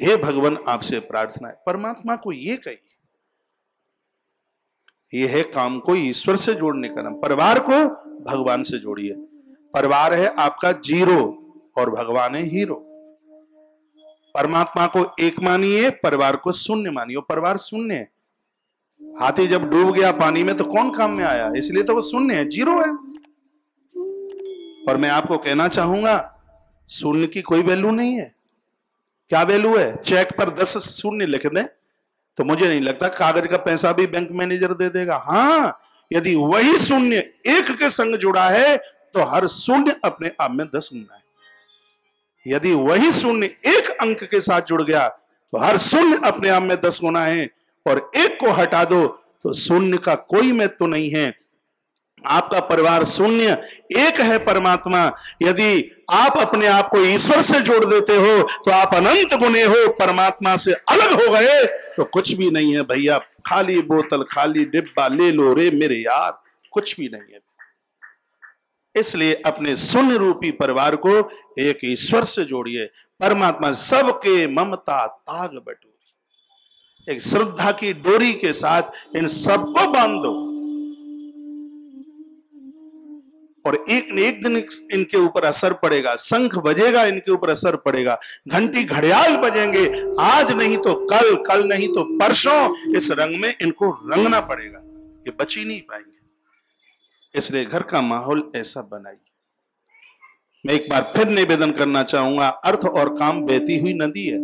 हे भगवान आपसे प्रार्थना है। परमात्मा को ये कहिए, ये है काम को ईश्वर से जोड़ने का नाम। परिवार को भगवान से जोड़िए। परिवार है आपका जीरो और भगवान है हीरो। परमात्मा को एक मानिए, परिवार को शून्य मानिए। परिवार शून्य है। हाथी जब डूब गया पानी में तो कौन काम में आया? इसलिए तो वो शून्य है, जीरो है। और मैं आपको कहना चाहूंगा, शून्य की कोई वैल्यू नहीं है। क्या वैल्यू है? चेक पर 10 शून्य लिख दें तो मुझे नहीं लगता कागज का पैसा भी बैंक मैनेजर दे देगा। हाँ, यदि वही शून्य एक के संग जुड़ा है तो हर शून्य अपने आप में 10 गुना है। यदि वही शून्य एक अंक के साथ जुड़ गया तो हर शून्य अपने आप में 10 गुना है। और एक को हटा दो तो शून्य का कोई महत्व तो नहीं है। आपका परिवार शून्य, एक है परमात्मा। यदि आप अपने आप को ईश्वर से जोड़ देते हो तो आप अनंत गुने हो। परमात्मा से अलग हो गए तो कुछ भी नहीं है भैया। खाली बोतल, खाली डिब्बा ले लो रे मेरे यार, कुछ भी नहीं है। इसलिए अपने शून्य रूपी परिवार को एक ईश्वर से जोड़िए। परमात्मा सबके ममता ताग बटोरी, एक श्रद्धा की डोरी के साथ इन सबको बांध दो और एक दिन इनके ऊपर असर पड़ेगा। शंख बजेगा, इनके ऊपर असर पड़ेगा। घंटी घड़ियाल बजेंगे, आज नहीं तो कल, कल नहीं तो परसों इस रंग में इनको रंगना पड़ेगा। ये बच ही नहीं पाएंगे। इसलिए घर का माहौल ऐसा बनाइए। मैं एक बार फिर निवेदन करना चाहूंगा, अर्थ और काम बहती हुई नदी है।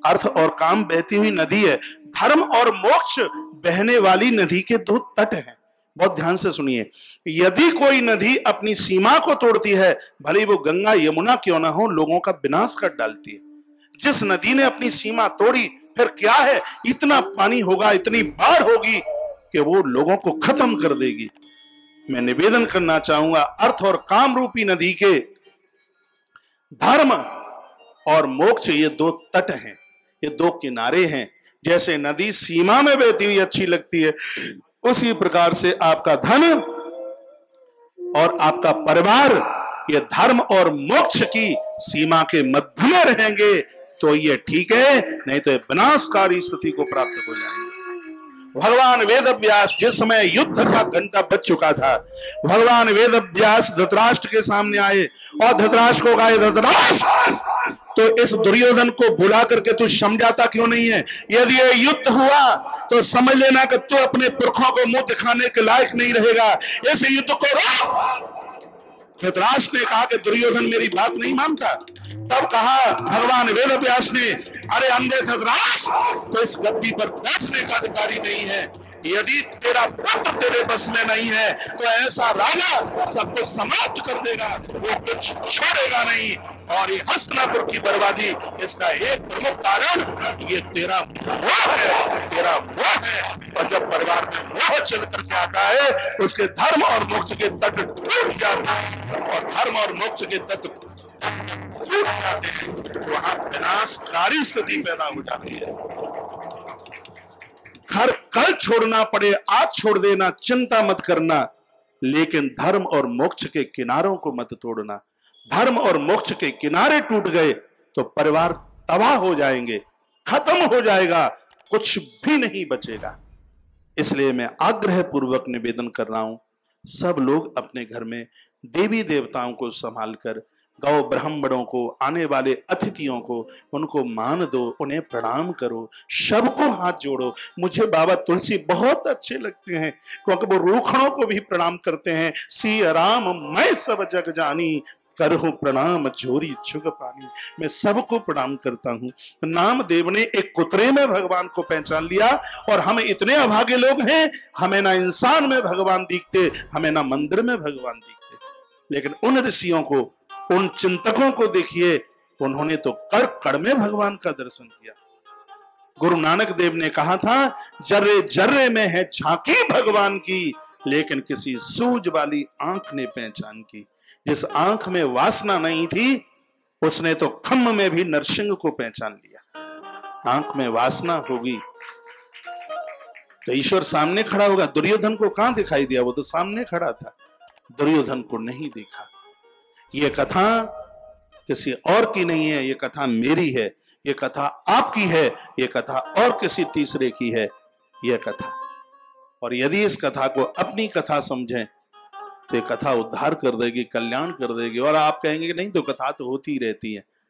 अर्थ और काम बहती हुई नदी है। धर्म और मोक्ष बहने वाली नदी के 2 तट हैं। बहुत ध्यान से सुनिए। यदि कोई नदी अपनी सीमा को तोड़ती है, भले वो गंगा यमुना क्यों ना हो, लोगों का विनाश कर डालती है। जिस नदी ने अपनी सीमा तोड़ी, फिर क्या है, इतना पानी होगा, इतनी बाढ़ होगी कि वो लोगों को खत्म कर देगी। मैं निवेदन करना चाहूंगा, अर्थ और काम रूपी नदी के धर्म और मोक्ष ये 2 तट हैं, ये 2 किनारे हैं। जैसे नदी सीमा में बहती हुई अच्छी लगती है, उसी प्रकार से आपका धन और आपका परिवार ये धर्म और मोक्ष की सीमा के मध्य में रहेंगे तो ये ठीक है, नहीं तो विनाशकारी स्थिति को प्राप्त हो जाएंगे। भगवान वेदव्यास, जिस समय युद्ध का घंटा बज चुका था, भगवान वेदव्यास धृतराष्ट्र के सामने आए और धृतराष्ट्र को कहा, धृतराष्ट्र तो इस दुर्योधन को बुला करके तू समझाता क्यों नहीं है? यदि ये युद्ध हुआ तो समझ लेना कि तू अपने पुरखों को मुंह दिखाने के लायक नहीं रहेगा। इस युद्ध को रोक। धृतराष्ट्र ने कहा कि दुर्योधन मेरी बात नहीं मानता। तब कहा भगवान वेदव्यास ने, अरे अंधे धृतराष्ट्र, तो इस गद्दी पर बैठने का अधिकारी नहीं है। यदि तेरा पुत्र तेरे बस में नहीं है तो ऐसा राजा सबको समाप्त कर देगा, वो कुछ छोड़ेगा नहीं। और ये हस्तिनापुर की बर्बादी, इसका एक प्रमुख कारण ये तेरा मोह है, तेरा मोह है। और जब परिवार में मोह चल करके आता है, उसके धर्म और मोक्ष के तट टूट जाते हैं। और धर्म और मोक्ष के तट टूट जाते हैं तो वहां विनाशकारी स्थिति पैदा हो जाती है। घर कल छोड़ना पड़े, आज छोड़ देना, चिंता मत करना, लेकिन धर्म और मोक्ष के किनारों को मत तोड़ना। धर्म और मोक्ष के किनारे टूट गए तो परिवार तबाह हो जाएंगे, खत्म हो जाएगा, कुछ भी नहीं बचेगा। इसलिए मैं आग्रह पूर्वक निवेदन कर रहा हूं, सब लोग अपने घर में देवी देवताओं को संभालकर, गौ ब्राह्मणों को, आने वाले अतिथियों को, उनको मान दो, उन्हें प्रणाम करो, सबको हाथ जोड़ो। मुझे बाबा तुलसी बहुत अच्छे लगते हैं क्योंकि वो रूखड़ों को भी प्रणाम करते हैं। सिया राम मैं सब जग जानी, करहूं प्रणाम जोरी जुग पानी। मैं सबको प्रणाम करता हूं। नामदेव ने एक कुतरे में भगवान को पहचान लिया और हम इतने अभागे लोग हैं, हमें ना इंसान में भगवान दिखते, हमें ना मंदिर में भगवान दिखते। लेकिन उन ऋषियों को, उन चिंतकों को देखिए, उन्होंने तो कड़ कड़ में भगवान का दर्शन किया। गुरु नानक देव ने कहा था, जर्रे जर्रे में है झांकी भगवान की, लेकिन किसी सूझ वाली आंख ने पहचान की। जिस आंख में वासना नहीं थी, उसने तो खम्भ में भी नरसिंह को पहचान लिया। आंख में वासना होगी तो ईश्वर सामने खड़ा होगा। दुर्योधन को कहां दिखाई दिया? वो तो सामने खड़ा था, दुर्योधन को नहीं देखा। ये कथा किसी और की नहीं है, ये कथा मेरी है। ये कथा आपकी है, ये कथा और किसी तीसरे की है यह कथा। और यदि इस कथा को अपनी कथा समझें तो ये कथा उद्धार कर देगी, कल्याण कर देगी। और आप कहेंगे कि नहीं तो कथा तो होती ही रहती है।